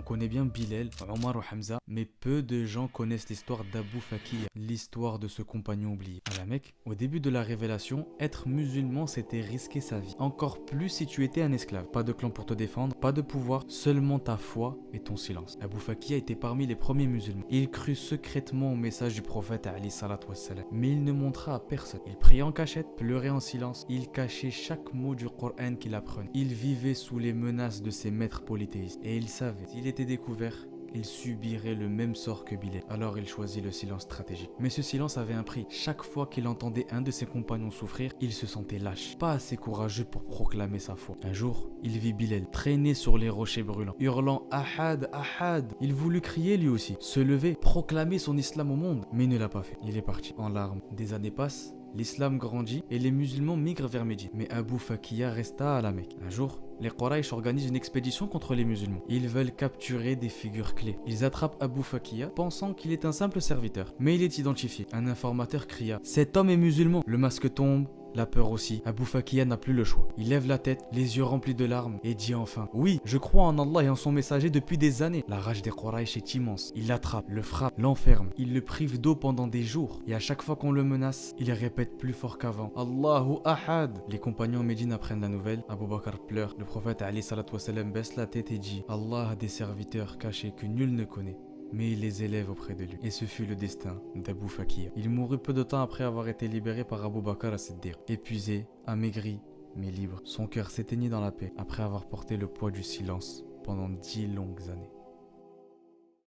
connaît bien Bilal, Omar ou Hamza, mais peu de gens connaissent l'histoire d'Abu Fakiyya, l'histoire de ce compagnon oublié. À la Mecque, au début de la révélation, être musulman c'était risquer sa vie. Encore plus si tu étais un esclave. Pas de clan pour te défendre, pas de pouvoir, seulement ta foi et ton silence. Abu Fakiyya était parmi les premiers musulmans. Il crut secrètement au message du prophète alayhi salatu wassalam, mais il ne montra à personne. Il priait en cachette, pleurait en silence, il cachait chaque mot du Coran qu'il apprenait. Il vivait sous les menaces de ses maîtres polythéistes et il savait, s'il était découvert, il subirait le même sort que Bilal. Alors il choisit le silence stratégique. Mais ce silence avait un prix. Chaque fois qu'il entendait un de ses compagnons souffrir, il se sentait lâche, pas assez courageux pour proclamer sa foi. Un jour, il vit Bilal traîner sur les rochers brûlants, hurlant Ahad, Ahad. Il voulut crier lui aussi, se lever, proclamer son islam au monde, mais il ne l'a pas fait. Il est parti en larmes. Des années passent. L'islam grandit et les musulmans migrent vers Médine. Mais Abu Fakiyya resta à la Mecque. Un jour, les Quraysh organisent une expédition contre les musulmans. Ils veulent capturer des figures clés. Ils attrapent Abu Fakiyya pensant qu'il est un simple serviteur. Mais il est identifié. Un informateur cria « Cet homme est musulman !» Le masque tombe. La peur aussi. Abu Fakiyya n'a plus le choix. Il lève la tête, les yeux remplis de larmes, et dit enfin « Oui, je crois en Allah et en son messager depuis des années. » La rage des Quraysh est immense. Il l'attrape, le frappe, l'enferme. Il le prive d'eau pendant des jours. Et à chaque fois qu'on le menace, il répète plus fort qu'avant « Allahu Ahad !» Les compagnons en Médine apprennent la nouvelle. Abu Bakr pleure. Le prophète alayhi salatu wassalam baisse la tête et dit « Allah a des serviteurs cachés que nul ne connaît. » Mais il les élève auprès de lui. Et ce fut le destin d'Abu Fakiyya. Il mourut peu de temps après avoir été libéré par Abu Bakr as-Siddiq. Épuisé, amaigri, mais libre. Son cœur s'éteignit dans la paix après avoir porté le poids du silence pendant 10 longues années.